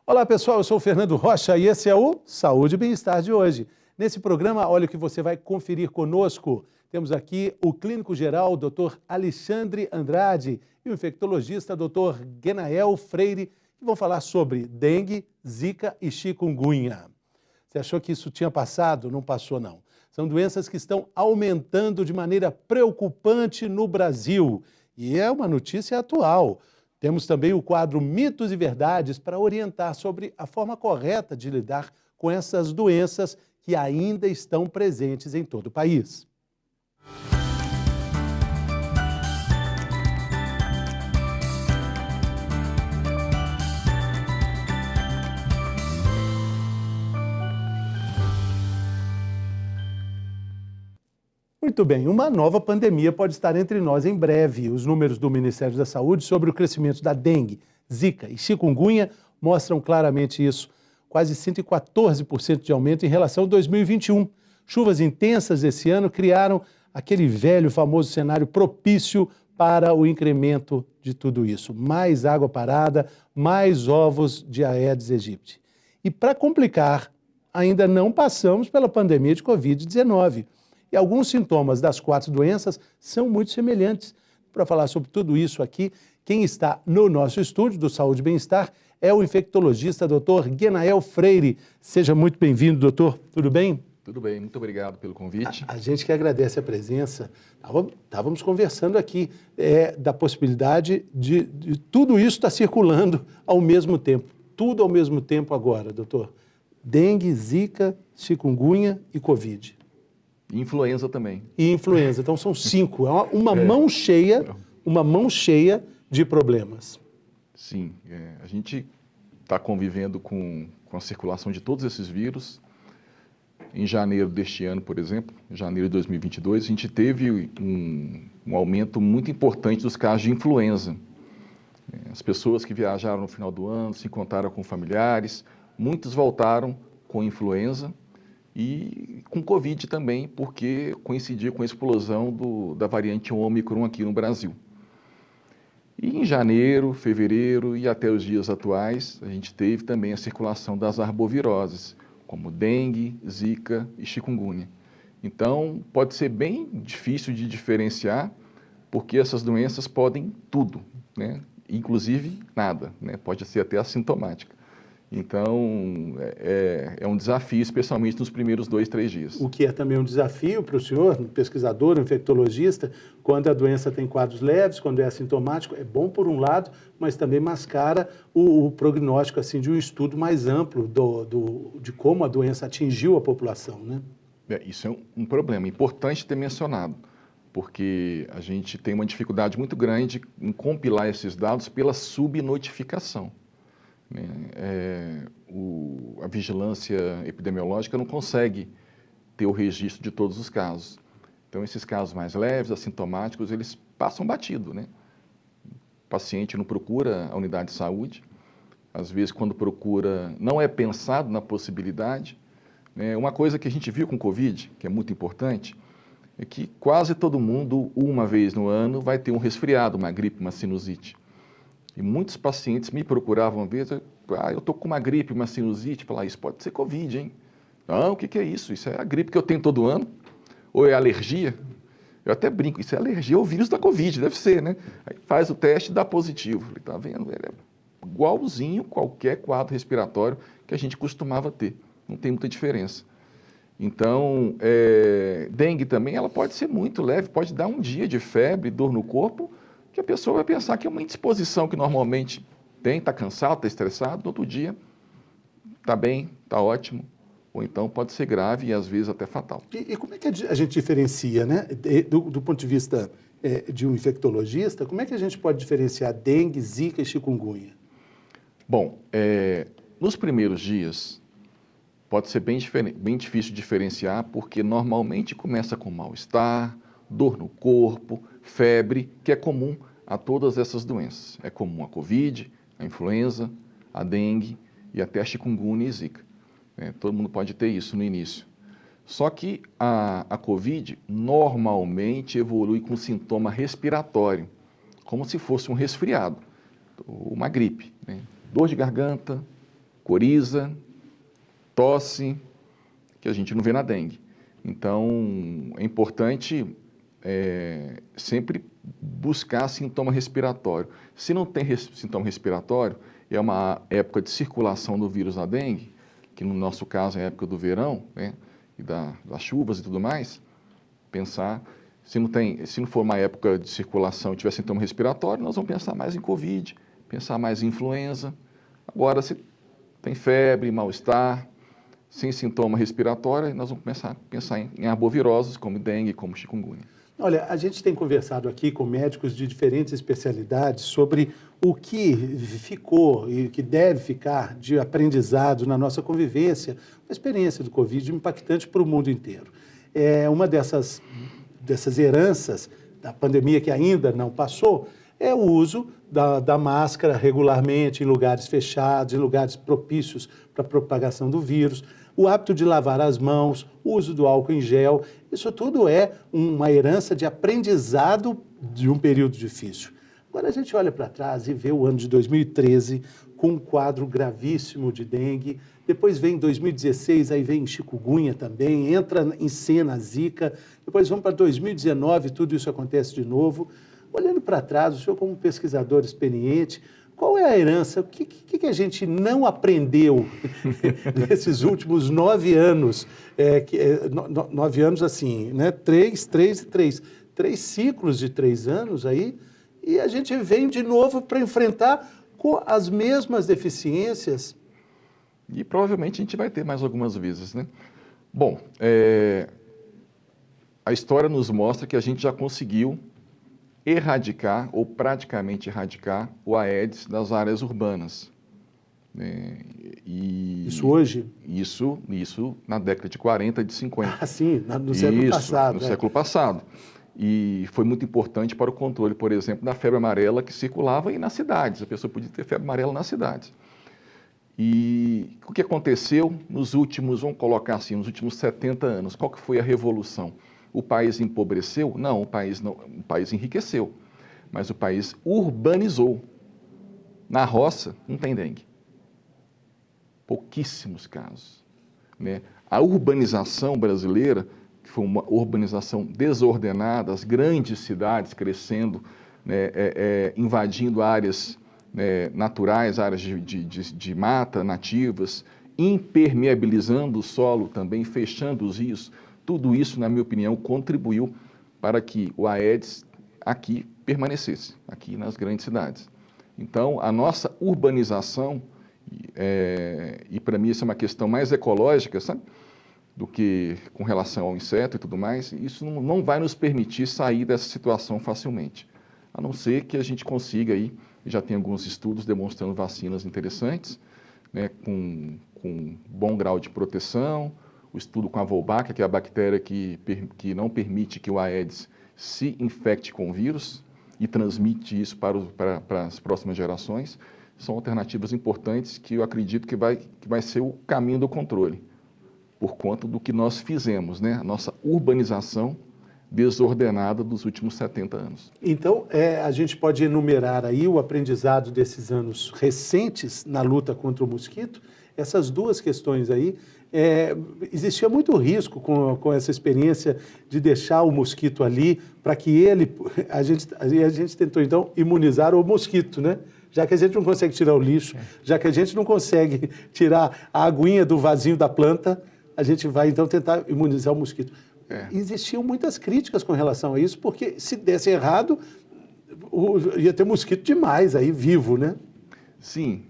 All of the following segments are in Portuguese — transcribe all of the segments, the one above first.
Olá pessoal, eu sou o Fernando Rocha e esse é o Saúde e Bem-Estar de hoje. Nesse programa, olha o que você vai conferir conosco. Temos aqui o clínico geral, Dr. Alexandre Andrade, e o infectologista, Dr. Genael Freire, que vão falar sobre dengue, zika e chikungunya. Você achou que isso tinha passado? Não passou, não. São doenças que estão aumentando de maneira preocupante no Brasil. E é uma notícia atual. Temos também o quadro Mitos e Verdades para orientar sobre a forma correta de lidar com essas doenças que ainda estão presentes em todo o país. Muito bem, uma nova pandemia pode estar entre nós em breve. Os números do Ministério da Saúde sobre o crescimento da dengue, zika e chikungunya mostram claramente isso. Quase 114% de aumento em relação a 2021. Chuvas intensas esse ano criaram aquele velho famoso cenário propício para o incremento de tudo isso. Mais água parada, mais ovos de Aedes aegypti. E para complicar, ainda não passamos pela pandemia de Covid-19. E alguns sintomas das 4 doenças são muito semelhantes. Para falar sobre tudo isso aqui, quem está no nosso estúdio do Saúde e Bem-Estar é o infectologista Dr. Genael Freire. Seja muito bem-vindo, doutor. Tudo bem? Tudo bem, muito obrigado pelo convite. A gente que agradece a presença. Estávamos conversando aqui da possibilidade de tudo isso estar circulando ao mesmo tempo. Tudo ao mesmo tempo agora, doutor. Dengue, zika, chikungunya e Covid. Influenza também. E influenza. Então são 5. É uma mão cheia de problemas. Sim. A gente está convivendo com a circulação de todos esses vírus. Em janeiro deste ano, por exemplo, em janeiro de 2022, a gente teve um aumento muito importante dos casos de influenza. As pessoas que viajaram no final do ano, se encontraram com familiares, muitos voltaram com influenza, e com Covid também, porque coincidia com a explosão da variante Ômicron aqui no Brasil. E em janeiro, fevereiro e até os dias atuais, a gente teve também a circulação das arboviroses, como dengue, zika e chikungunya. Então, pode ser bem difícil de diferenciar, porque essas doenças podem tudo, né? Inclusive nada, né? Pode ser até assintomática. Então, é um desafio, especialmente nos primeiros 2, 3 dias. O que é também um desafio para o senhor, um pesquisador, um infectologista, quando a doença tem quadros leves, quando é assintomático, é bom por um lado, mas também mascara o prognóstico assim, de um estudo mais amplo de como a doença atingiu a população, né? Isso é um problema importante ter mencionado, porque a gente tem uma dificuldade muito grande em compilar esses dados pela subnotificação. A vigilância epidemiológica não consegue ter o registro de todos os casos. Então, esses casos mais leves, assintomáticos, eles passam batido, né? O paciente não procura a unidade de saúde. Às vezes, quando procura, não é pensado na possibilidade. Uma coisa que a gente viu com o Covid, que é muito importante, é que quase todo mundo, uma vez no ano, vai ter um resfriado, uma gripe, uma sinusite. E muitos pacientes me procuravam, às vezes, eu estou com uma gripe, uma sinusite, falar, isso pode ser Covid, hein? Não, o que é isso? Isso é a gripe que eu tenho todo ano? Ou é alergia? Eu até brinco, isso é alergia ao vírus da Covid, deve ser, né? Aí faz o teste e dá positivo. Falei, tá vendo? Ele é igualzinho qualquer quadro respiratório que a gente costumava ter. Não tem muita diferença. Então, dengue também, ela pode ser muito leve, pode dar um dia de febre, dor no corpo, que a pessoa vai pensar que é uma indisposição que normalmente tem, está cansado, está estressado, no outro dia está bem, está ótimo, ou então pode ser grave e às vezes até fatal. E como é que a gente diferencia, né? Do ponto de vista de um infectologista, como é que a gente pode diferenciar dengue, zika e chikungunya? Bom, nos primeiros dias pode ser bem difícil diferenciar, porque normalmente começa com mal-estar, dor no corpo, febre, que é comum a todas essas doenças. É comum a Covid, a influenza, a dengue e até a chikungunya e zika. Todo mundo pode ter isso no início. Só que a Covid normalmente evolui com sintoma respiratório, como se fosse um resfriado, uma gripe, né? Dor de garganta, coriza, tosse, que a gente não vê na dengue. Então, é importante sempre buscar sintoma respiratório. Se não tem sintoma respiratório, é uma época de circulação do vírus da dengue, que no nosso caso é a época do verão, né, e das chuvas e tudo mais, pensar, se não for uma época de circulação e tiver sintoma respiratório, nós vamos pensar mais em Covid, pensar mais em influenza. Agora, se tem febre, mal-estar, sem sintoma respiratório, nós vamos pensar em arboviroses, como dengue, como chikungunya. Olha, a gente tem conversado aqui com médicos de diferentes especialidades sobre o que ficou e o que deve ficar de aprendizado na nossa convivência, a experiência do Covid impactante para o mundo inteiro. Uma dessas heranças da pandemia que ainda não passou é o uso da máscara regularmente em lugares fechados, em lugares propícios para a propagação do vírus, o hábito de lavar as mãos, o uso do álcool em gel. Isso tudo é uma herança de aprendizado de um período difícil. Agora a gente olha para trás e vê o ano de 2013 com um quadro gravíssimo de dengue. Depois vem 2016, aí vem chikungunya também, entra em cena a zika. Depois vamos para 2019, tudo isso acontece de novo. Olhando para trás, o senhor como pesquisador experiente, qual é a herança? O que a gente não aprendeu nesses últimos 9 anos? 9 anos assim, né? 3 e 3. 3 ciclos de 3 anos aí, e a gente vem de novo para enfrentar com as mesmas deficiências. E provavelmente a gente vai ter mais algumas vezes, né? Bom, a história nos mostra que a gente já conseguiu erradicar, ou praticamente erradicar, o Aedes das áreas urbanas. Isso hoje? Isso na década de 40, de 50. Ah, sim, no século passado. No século passado. E foi muito importante para o controle, por exemplo, da febre amarela que circulava aí nas cidades. A pessoa podia ter febre amarela nas cidades. E o que aconteceu nos últimos, vamos colocar assim, nos últimos 70 anos? Qual que foi a revolução? O país empobreceu? Não, o país enriqueceu, mas o país urbanizou. Na roça não tem dengue. Pouquíssimos casos, né? A urbanização brasileira, que foi uma urbanização desordenada, as grandes cidades crescendo, né, invadindo áreas naturais, áreas de mata nativas, impermeabilizando o solo também, fechando os rios. Tudo isso, na minha opinião, contribuiu para que o Aedes aqui permanecesse, aqui nas grandes cidades. Então, a nossa urbanização, e para mim isso é uma questão mais ecológica, sabe, do que com relação ao inseto e tudo mais, isso não vai nos permitir sair dessa situação facilmente, a não ser que a gente consiga aí, já tem alguns estudos demonstrando vacinas interessantes, né, com bom grau de proteção, o estudo com a Wolbachia, que é a bactéria que não permite que o Aedes se infecte com o vírus e transmite isso para as próximas gerações, são alternativas importantes que eu acredito que vai ser o caminho do controle, por conta do que nós fizemos, né? A nossa urbanização desordenada dos últimos 70 anos. Então, a gente pode enumerar aí o aprendizado desses anos recentes na luta contra o mosquito, essas duas questões aí. Existia muito risco com essa experiência de deixar o mosquito ali para que a gente tentou então imunizar o mosquito, né? Já que a gente não consegue tirar o lixo, já que a gente não consegue tirar a aguinha do vasinho da planta, a gente vai então tentar imunizar o mosquito. Existiam muitas críticas com relação a isso, porque se desse errado, ia ter mosquito demais aí vivo, né? Sim,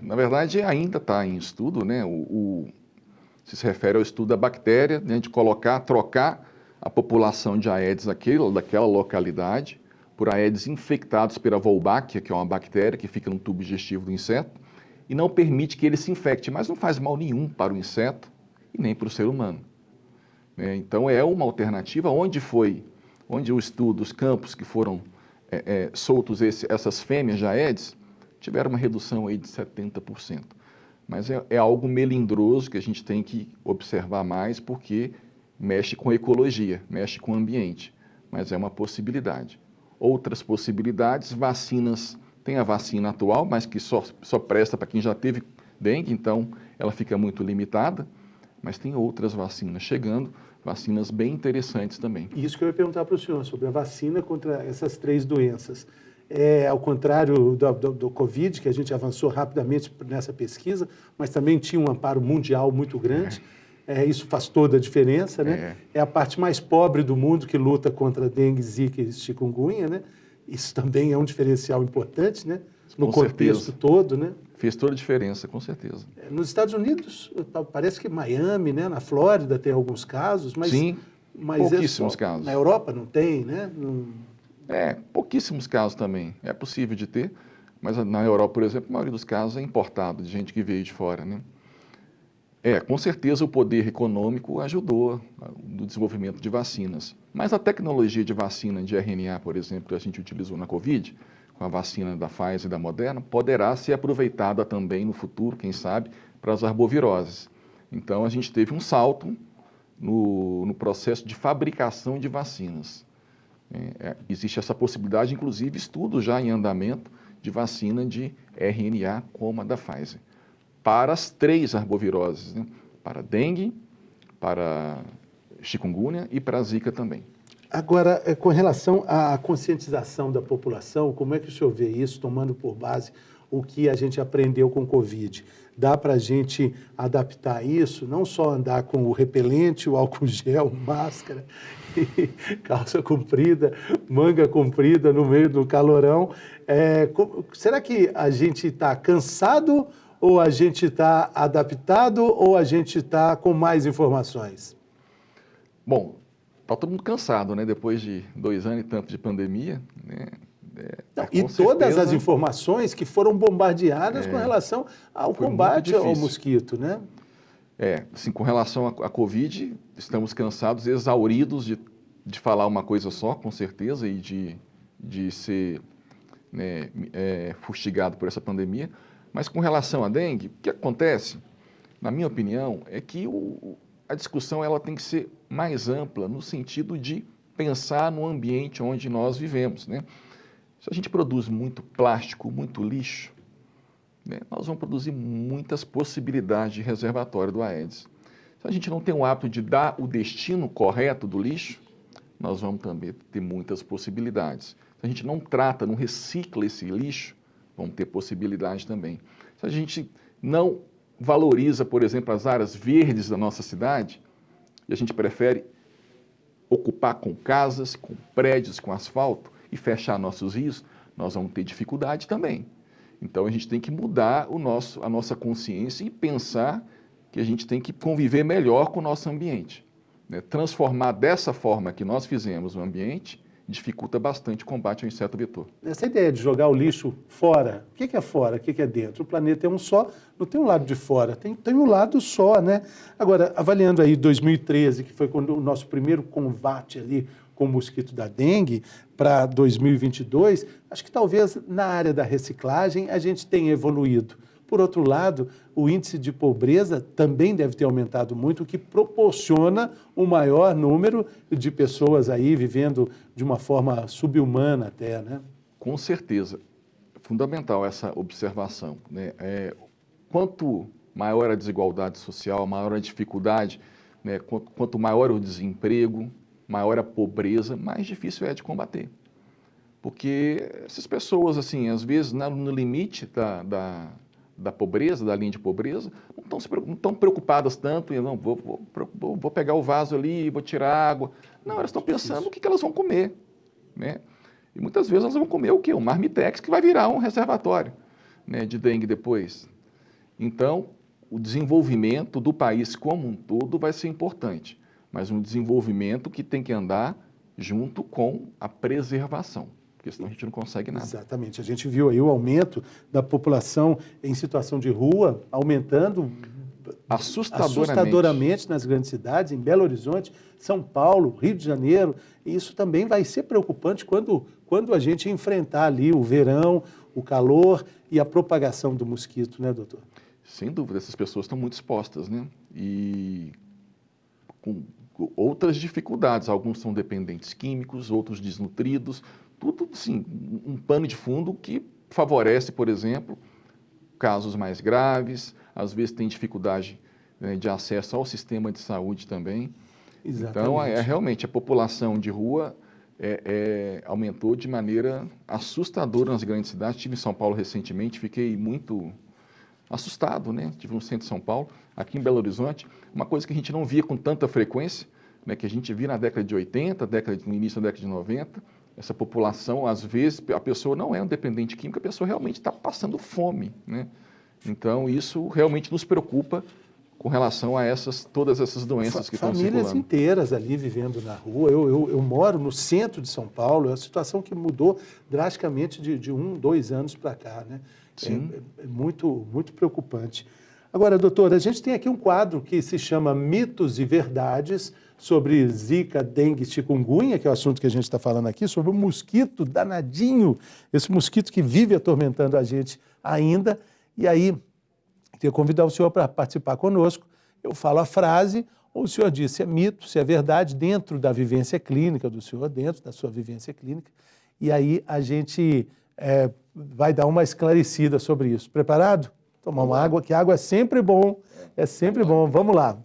na verdade ainda está em estudo, né? Se refere ao estudo da bactéria, né, de trocar a população de Aedes daquela localidade por Aedes infectados pela Wolbachia, que é uma bactéria que fica no tubo digestivo do inseto, e não permite que ele se infecte, mas não faz mal nenhum para o inseto e nem para o ser humano. Então é uma alternativa onde o estudo, os campos que foram soltos, essas fêmeas de Aedes, tiveram uma redução aí de 70%. Mas é algo melindroso que a gente tem que observar mais, porque mexe com ecologia, mexe com o ambiente, mas é uma possibilidade. Outras possibilidades, vacinas, tem a vacina atual, mas que só presta para quem já teve dengue, então ela fica muito limitada, mas tem outras vacinas chegando, vacinas bem interessantes também. Isso que eu ia perguntar para o senhor, sobre a vacina contra essas 3 doenças. Ao contrário do Covid, que a gente avançou rapidamente nessa pesquisa, mas também tinha um amparo mundial muito grande. Isso faz toda a diferença, né? É a parte mais pobre do mundo que luta contra dengue, zika e chikungunya, né? Isso também é um diferencial importante, né? No contexto todo, né? Fez toda a diferença, com certeza. Nos Estados Unidos, parece que Miami, né? Na Flórida tem alguns casos, mas... Sim, mas pouquíssimos casos. Na Europa não tem, né? Pouquíssimos casos também. É possível de ter, mas na Europa, por exemplo, a maioria dos casos é importado, de gente que veio de fora, né? Com certeza o poder econômico ajudou no desenvolvimento de vacinas. Mas a tecnologia de vacina de RNA, por exemplo, que a gente utilizou na Covid, com a vacina da Pfizer e da Moderna, poderá ser aproveitada também no futuro, quem sabe, para as arboviroses. Então, a gente teve um salto no processo de fabricação de vacinas. Existe essa possibilidade, inclusive estudos já em andamento de vacina de RNA como a da Pfizer, para as 3 arboviroses, né? Para dengue, para chikungunya e para a zika também. Agora, com relação à conscientização da população, como é que o senhor vê isso, tomando por base o que a gente aprendeu com o Covid? Dá para a gente adaptar isso, não só andar com o repelente, o álcool gel, máscara, calça comprida, manga comprida no meio do calorão. Será que a gente está cansado ou a gente está adaptado ou a gente está com mais informações? Bom, está todo mundo cansado, né? Depois de 2 anos e tanto de pandemia, né? E todas as informações que foram bombardeadas com relação ao combate ao mosquito, né? Assim, com relação à Covid, estamos cansados, exauridos de falar uma coisa só, com certeza, e de ser, né, fustigado por essa pandemia. Mas com relação à dengue, o que acontece, na minha opinião, é que a discussão ela tem que ser mais ampla no sentido de pensar no ambiente onde nós vivemos, né? Se a gente produz muito plástico, muito lixo, né, nós vamos produzir muitas possibilidades de reservatório do Aedes. Se a gente não tem o hábito de dar o destino correto do lixo, nós vamos também ter muitas possibilidades. Se a gente não trata, não recicla esse lixo, vamos ter possibilidade também. Se a gente não valoriza, por exemplo, as áreas verdes da nossa cidade, e a gente prefere ocupar com casas, com prédios, com asfalto e fechar nossos rios, nós vamos ter dificuldade também. Então a gente tem que mudar a nossa consciência e pensar que a gente tem que conviver melhor com o nosso ambiente, né? Transformar dessa forma que nós fizemos o ambiente dificulta bastante o combate ao inseto vetor. Essa ideia de jogar o lixo fora, o que é fora, o que é dentro? O planeta é um só, não tem um lado de fora, tem um lado só, né? Agora, avaliando aí 2013, que foi quando o nosso primeiro combate ali com o mosquito da dengue, para 2022, acho que talvez na área da reciclagem a gente tenha evoluído. Por outro lado, o índice de pobreza também deve ter aumentado muito, o que proporciona um maior número de pessoas aí vivendo de uma forma subhumana até, né? Com certeza. Fundamental essa observação, né? Quanto maior a desigualdade social, maior a dificuldade, né? Quanto maior o desemprego, maior a pobreza, mais difícil é de combater. Porque essas pessoas, assim, às vezes, no limite da pobreza, da linha de pobreza, não estão preocupadas tanto em, não, vou pegar o vaso ali, vou tirar água. Não, elas estão pensando o que elas vão comer, né? E muitas vezes elas vão comer o quê? Um marmitex que vai virar um reservatório, né, de dengue depois. Então, o desenvolvimento do país como um todo vai ser importante, mas um desenvolvimento que tem que andar junto com a preservação, porque senão a gente não consegue nada. Exatamente. A gente viu aí o aumento da população em situação de rua, aumentando assustadoramente nas grandes cidades, em Belo Horizonte, São Paulo, Rio de Janeiro. E isso também vai ser preocupante quando a gente enfrentar ali o verão, o calor e a propagação do mosquito, né, doutor? Sem dúvida, essas pessoas estão muito expostas, né? E com outras dificuldades, alguns são dependentes químicos, outros desnutridos, tudo, assim, um pano de fundo que favorece, por exemplo, casos mais graves, às vezes tem dificuldade, né, de acesso ao sistema de saúde também. Exatamente. Então, realmente, a população de rua aumentou de maneira assustadora nas grandes cidades. Estive em São Paulo recentemente, fiquei muito assustado, né? Estive no centro de São Paulo, aqui em Belo Horizonte, uma coisa que a gente não via com tanta frequência, né, que a gente via na década de 80, no início da década de 90, essa população, às vezes, a pessoa não é um dependente químico, a pessoa realmente está passando fome, né? Então, isso realmente nos preocupa com relação a todas essas doenças que estão circulando. Famílias inteiras ali vivendo na rua. Eu moro no centro de São Paulo, é uma situação que mudou drasticamente de 1, 2 anos para cá, né? Sim. É muito, muito preocupante. Agora, doutora, a gente tem aqui um quadro que se chama Mitos e Verdades sobre Zika, dengue e chikungunya, que é o assunto que a gente está falando aqui, sobre o mosquito danadinho, esse mosquito que vive atormentando a gente ainda. E aí, queria convidar o senhor para participar conosco. Eu falo a frase, ou o senhor diz se é mito, se é verdade, dentro da vivência clínica do senhor, dentro da sua vivência clínica. E aí a gente vai dar uma esclarecida sobre isso. Preparado? Tomar uma água, que água é sempre bom, é sempre bom. Vamos lá.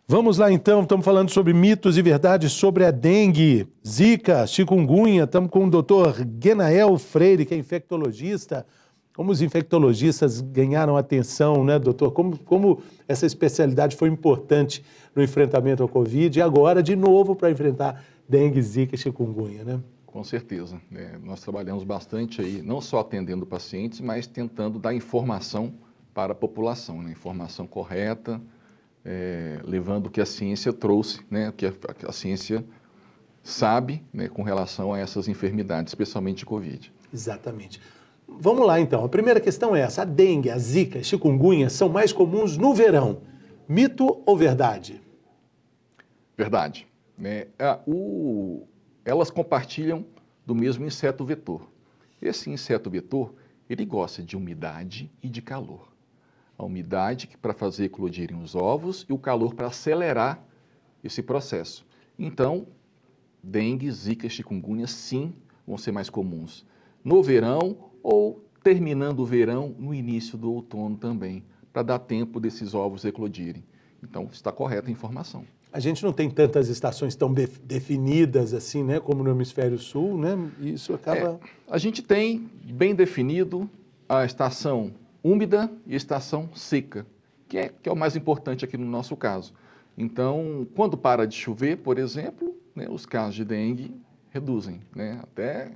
Vamos lá então, estamos falando sobre mitos e verdades sobre a dengue, zika, chikungunya. Estamos com o doutor Genael Freire, que é infectologista. Como os infectologistas ganharam atenção, né, doutor? Como essa especialidade foi importante no enfrentamento ao Covid e agora, de novo, para enfrentar dengue, zika e chikungunya, né? Com certeza. Nós trabalhamos bastante aí, não só atendendo pacientes, mas tentando dar informação para a população, né? Informação correta, levando o que a ciência trouxe, né? O que a ciência sabe, né, com relação a essas enfermidades, especialmente de Covid. Exatamente. Vamos lá, então. A primeira questão é essa. A dengue, a zika e chikungunya são mais comuns no verão. Mito ou verdade? Verdade. Né? Elas compartilham do mesmo inseto vetor. Esse inseto vetor, ele gosta de umidade e de calor. A umidade para fazer eclodirem os ovos e o calor para acelerar esse processo. Então, dengue, zika e chikungunya, sim, vão ser mais comuns no verão ou terminando o verão, no início do outono também, para dar tempo desses ovos eclodirem. Então, está correta a informação. A gente não tem tantas estações tão definidas assim, né, como no hemisfério sul, né? Isso acaba... A gente tem bem definido a estação úmida e a estação seca, que é o mais importante aqui no nosso caso. Então, quando para de chover, por exemplo, né, os casos de dengue reduzem, né, até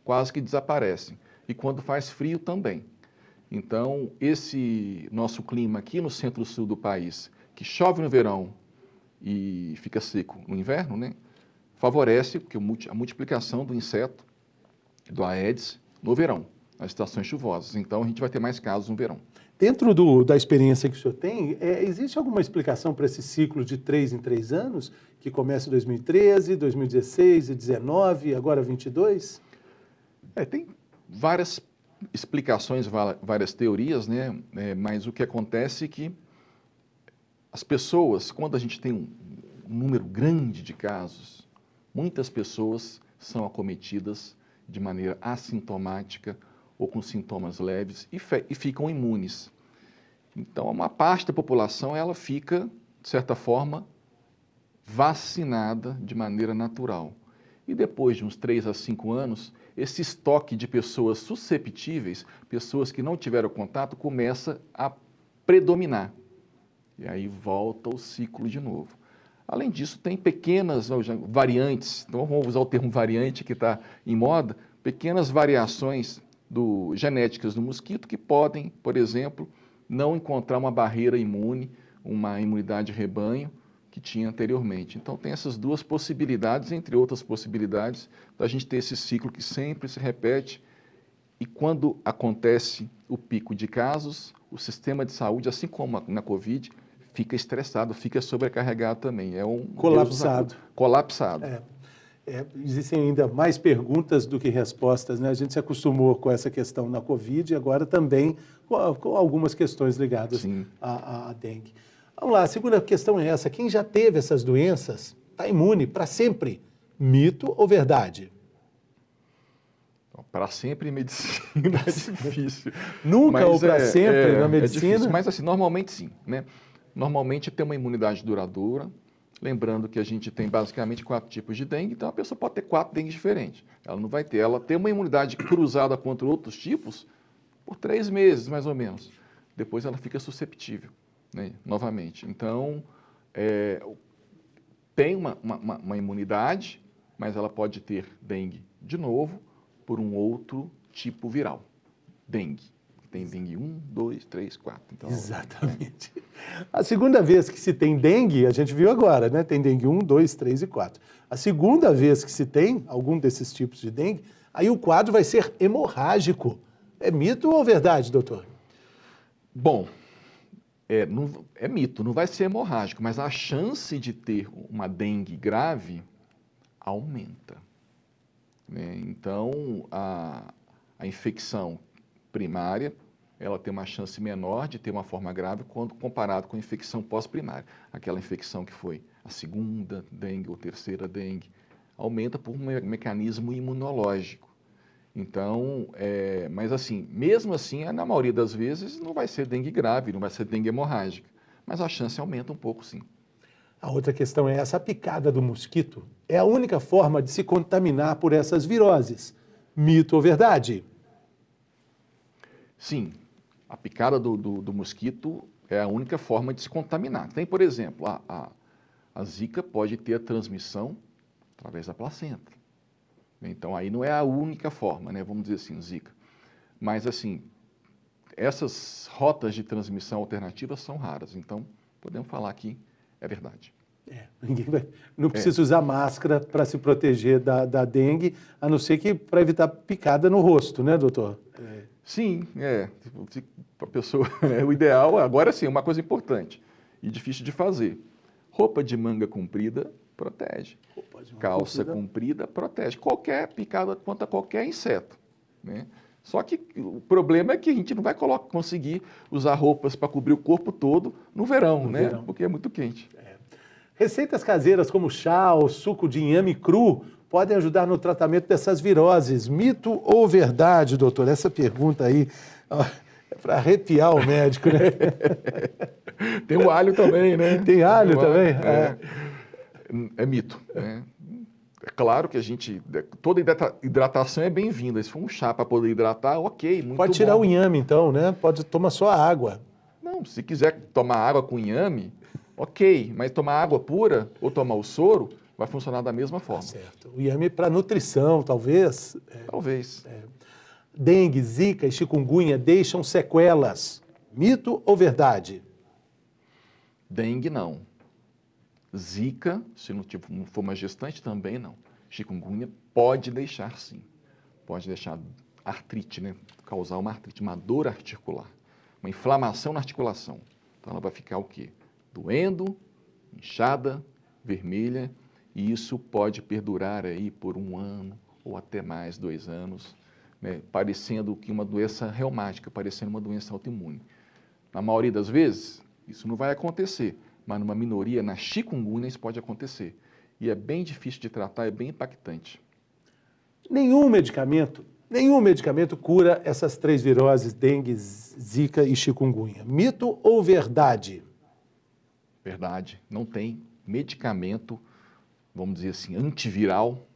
quase que desaparecem. E quando faz frio também. Então, esse nosso clima aqui no centro-sul do país, que chove no verão e fica seco no inverno, né, favorece a multiplicação do inseto, do Aedes, no verão, nas estações chuvosas. Então, a gente vai ter mais casos no verão. Dentro da experiência que o senhor tem, existe alguma explicação para esse ciclo de 3 em 3 anos, que começa em 2013, 2016 e 2019, agora 2022? Tem várias explicações, várias teorias, né? Mas o que acontece é que as pessoas, quando a gente tem um número grande de casos, muitas pessoas são acometidas de maneira assintomática ou com sintomas leves e ficam imunes. Então, uma parte da população, ela fica, de certa forma, vacinada de maneira natural. E depois de uns 3 a 5 anos, esse estoque de pessoas susceptíveis, pessoas que não tiveram contato, começa a predominar. E aí volta o ciclo de novo. Além disso, tem pequenas variantes, então vamos usar o termo variante que está em moda, pequenas variações genéticas do mosquito que podem, por exemplo, não encontrar uma barreira imune, uma imunidade de rebanho que tinha anteriormente. Então, tem essas duas possibilidades, entre outras possibilidades, da gente ter esse ciclo que sempre se repete. E quando acontece o pico de casos, o sistema de saúde, assim como na Covid, fica estressado, fica sobrecarregado também. É um colapsado. Colapsado. Existem ainda mais perguntas do que respostas, né? A gente se acostumou com essa questão na Covid e agora também com algumas questões ligadas à dengue. Vamos lá, a segunda questão é essa. Quem já teve essas doenças está imune para sempre Mito ou verdade? Para sempre em medicina é difícil. Nunca Mas ou para sempre na É medicina? difícil, mas assim, normalmente sim, né? Normalmente tem uma imunidade duradoura, lembrando que a gente tem basicamente 4 tipos de dengue, então a pessoa pode ter 4 dengues diferentes. Ela não vai ter, ela tem uma imunidade cruzada contra outros tipos por 3 meses, mais ou menos. Depois ela fica susceptível, né? Novamente. Então, tem uma imunidade, mas ela pode ter dengue de novo por um outro tipo viral. Dengue. Tem dengue 1, 2, 3, 4. Então, Exatamente. A segunda vez que se tem dengue, a gente viu agora, né? Tem dengue 1, 2, 3 e 4. A segunda vez que se tem algum desses tipos de dengue, aí o quadro vai ser hemorrágico. É mito ou verdade, doutor? bom, é mito, não vai ser hemorrágico, mas a chance de ter uma dengue grave aumenta, né? Então, a infecção primária, ela tem uma chance menor de ter uma forma grave quando comparado com a infecção pós-primária. Aquela infecção que foi a segunda dengue ou terceira dengue, aumenta por um mecanismo imunológico. Então, mas assim, mesmo assim, na maioria das vezes não vai ser dengue grave, não vai ser dengue hemorrágica, mas a chance aumenta um pouco, sim. A outra questão é essa picada do mosquito é a única forma de se contaminar por essas viroses. Mito ou verdade? Sim, a picada do mosquito é a única forma de se contaminar. Tem, por exemplo, a zika pode ter a transmissão através da placenta. Então, aí não é a única forma, né? Vamos dizer assim, zika. Mas, assim, essas rotas de transmissão alternativas são raras. Então, podemos falar que é verdade. Não precisa usar máscara para se proteger da dengue, a não ser que para evitar picada no rosto, né, doutor? Sim, a pessoa, o ideal, agora sim, uma coisa importante e difícil de fazer. Roupa de manga comprida protege. Calça comprida protege. Qualquer picada contra qualquer inseto, né? Só que o problema é que a gente não vai conseguir usar roupas para cobrir o corpo todo no verão, né? Porque é muito quente. Receitas caseiras como chá ou suco de inhame cru podem ajudar no tratamento dessas viroses. Mito ou verdade, doutor? Essa pergunta aí é para arrepiar o médico, né? Tem o alho também, né? Tem alho também? É mito, né? É claro que toda hidratação é bem-vinda. Se for um chá para poder hidratar, ok, muito bom. Pode tirar o inhame então, né? Pode tomar só a água. Não, se quiser tomar água com inhame, ok, mas tomar água pura ou tomar o soro vai funcionar da mesma forma. Certo. O inhame para nutrição, talvez. Talvez. Dengue, zika e chikungunya deixam sequelas. Mito ou verdade? Dengue não. Zika, se não for uma gestante, também não. Chikungunya pode deixar sim. Pode deixar artrite, né? Causar uma artrite, uma dor articular, uma inflamação na articulação. Então ela vai ficar o quê? Doendo, inchada, vermelha, e isso pode perdurar aí por 1 ano ou até mais, 2 anos, né? Parecendo que uma doença reumática, parecendo uma doença autoimune. Na maioria das vezes, isso não vai acontecer, mas numa minoria, na chikungunya, isso pode acontecer. E é bem difícil de tratar, é bem impactante. Nenhum medicamento cura essas 3 viroses, dengue, zika e chikungunya. Mito ou verdade? Verdade. Não tem medicamento, vamos dizer assim, antiviral,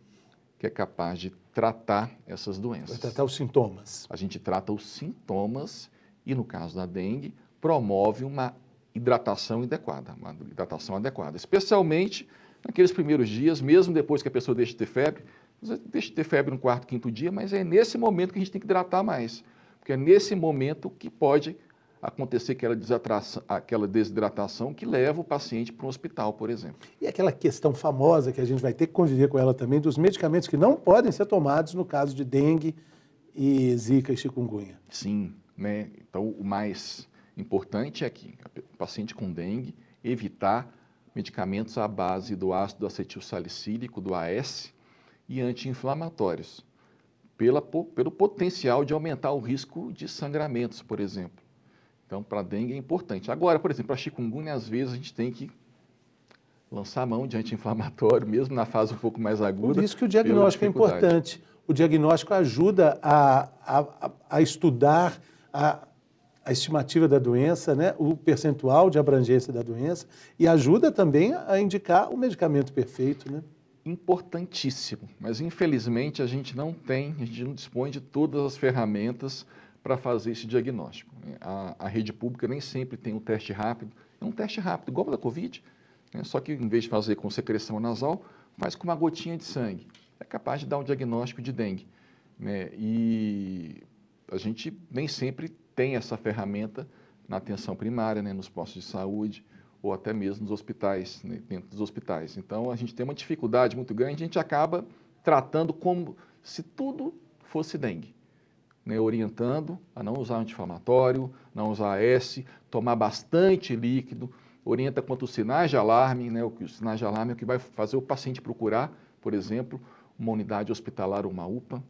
que é capaz de tratar essas doenças. Vai tratar os sintomas. A gente trata os sintomas e, no caso da dengue, promove uma hidratação adequada, especialmente naqueles primeiros dias, mesmo depois que a pessoa deixa de ter febre. Deixa de ter febre no 4º, 5º dia, mas é nesse momento que a gente tem que hidratar mais, porque é nesse momento que pode acontecer aquela desidratação que leva o paciente para um hospital, por exemplo. E aquela questão famosa que a gente vai ter que conviver com ela também, dos medicamentos que não podem ser tomados no caso de dengue e zika e chikungunya. Sim, né? Então o mais importante é que o paciente com dengue evitar medicamentos à base do ácido acetilsalicílico, do AS, e anti-inflamatórios, pelo potencial de aumentar o risco de sangramentos, por exemplo. Então, para a dengue é importante. Agora, por exemplo, para a chikungunya, às vezes a gente tem que lançar mão de anti-inflamatório, mesmo na fase um pouco mais aguda. Por isso que o diagnóstico é importante. O diagnóstico ajuda a estudar a estimativa da doença, né? O percentual de abrangência da doença, e ajuda também a indicar o medicamento perfeito, né? Importantíssimo, mas infelizmente a gente não dispõe de todas as ferramentas para fazer esse diagnóstico. A rede pública nem sempre tem um teste rápido, é um teste rápido, igual o da Covid, né? Só que em vez de fazer com secreção nasal, faz com uma gotinha de sangue. É capaz de dar um diagnóstico de dengue, né? E a gente nem sempre tem essa ferramenta na atenção primária, né? Nos postos de saúde, ou até mesmo nos hospitais, né, dentro dos hospitais. Então, a gente tem uma dificuldade muito grande, a gente acaba tratando como se tudo fosse dengue, né, orientando a não usar anti-inflamatório, não usar AS, tomar bastante líquido, orienta quanto aos sinais de alarme, né, os sinais de alarme é o que vai fazer o paciente procurar, por exemplo, uma unidade hospitalar ou uma UPA,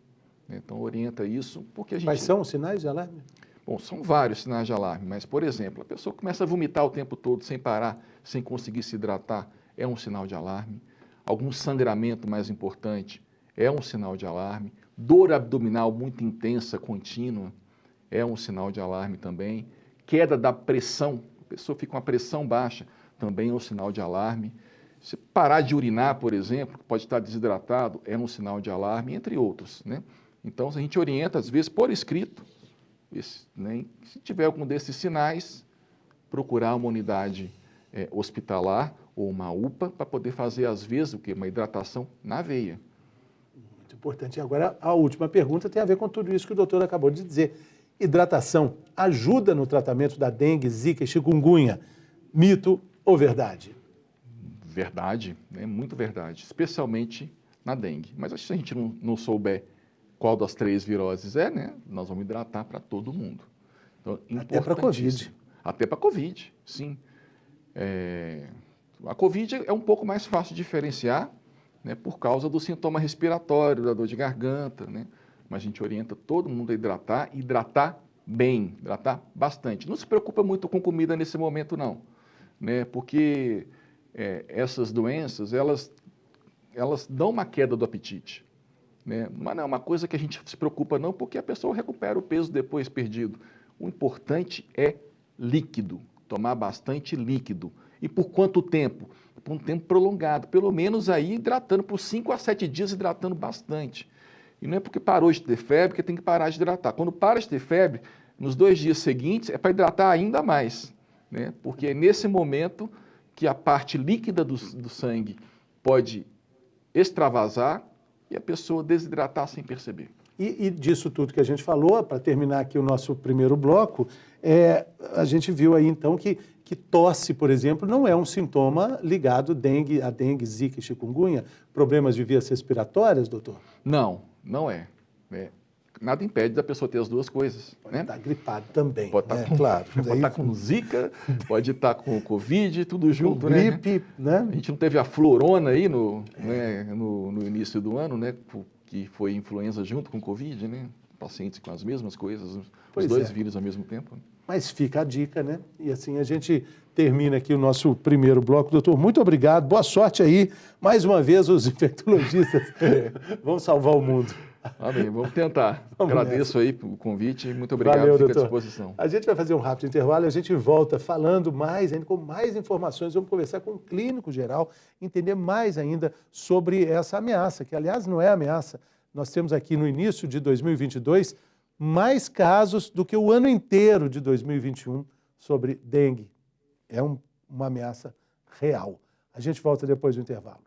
né, então orienta isso, porque a gente... Quais são os sinais de alarme? Bom, são vários sinais de alarme, mas, por exemplo, a pessoa começa a vomitar o tempo todo sem parar, sem conseguir se hidratar, é um sinal de alarme. Algum sangramento mais importante é um sinal de alarme. Dor abdominal muito intensa, contínua, é um sinal de alarme também. Queda da pressão, a pessoa fica com a pressão baixa, também é um sinal de alarme. Se parar de urinar, por exemplo, pode estar desidratado, é um sinal de alarme, entre outros, né? Então, a gente orienta, às vezes, por escrito, né? Se tiver algum desses sinais, procurar uma unidade hospitalar ou uma UPA para poder fazer, às vezes, uma hidratação na veia. Muito importante. E agora, a última pergunta tem a ver com tudo isso que o doutor acabou de dizer. Hidratação ajuda no tratamento da dengue, zika e chikungunya? Mito ou verdade? Verdade, né? Muito verdade, especialmente na dengue. Mas se a gente não souber qual das 3 viroses é, né? Nós vamos hidratar para todo mundo. Então, até para a Covid. Até para a Covid, sim. A Covid é um pouco mais fácil de diferenciar, né? Por causa do sintoma respiratório, da dor de garganta, né? Mas a gente orienta todo mundo a hidratar bem, hidratar bastante. Não se preocupa muito com comida nesse momento, não, né? Porque essas doenças, elas dão uma queda do apetite, né? Mas não é uma coisa que a gente se preocupa não, porque a pessoa recupera o peso depois perdido. O importante é líquido, tomar bastante líquido. E por quanto tempo? Por um tempo prolongado, pelo menos aí hidratando por 5 a 7 dias, hidratando bastante. E não é porque parou de ter febre que tem que parar de hidratar. Quando para de ter febre, nos 2 dias seguintes é para hidratar ainda mais, né? Porque é nesse momento que a parte líquida do sangue pode extravasar e a pessoa desidratar sem perceber. E disso tudo que a gente falou, para terminar aqui o nosso primeiro bloco, a gente viu aí então que tosse, por exemplo, não é um sintoma ligado a dengue, zika e chikungunya, problemas de vias respiratórias, doutor? Não, não é. Nada impede da pessoa ter as duas coisas. Pode estar gripado também. Pode estar claro. Pode estar com zika, pode estar com Covid, tudo junto, com gripe, né? A gente não teve a florona aí no início do ano, né? Que foi influenza junto com Covid, né? Pacientes com as mesmas coisas, os dois vírus ao mesmo tempo. Mas fica a dica, né? E assim a gente termina aqui o nosso primeiro bloco. Doutor, muito obrigado, boa sorte aí. Mais uma vez, os infectologistas vão salvar o mundo. Bem, vamos tentar. Agradeço aí o convite e muito obrigado. Valeu, fico doutor. à disposição. A gente vai fazer um rápido intervalo e a gente volta falando mais, ainda com mais informações. Vamos conversar com o clínico geral, entender mais ainda sobre essa ameaça, que aliás não é ameaça. Nós temos aqui no início de 2022 mais casos do que o ano inteiro de 2021 sobre dengue. É uma ameaça real. A gente volta depois do intervalo.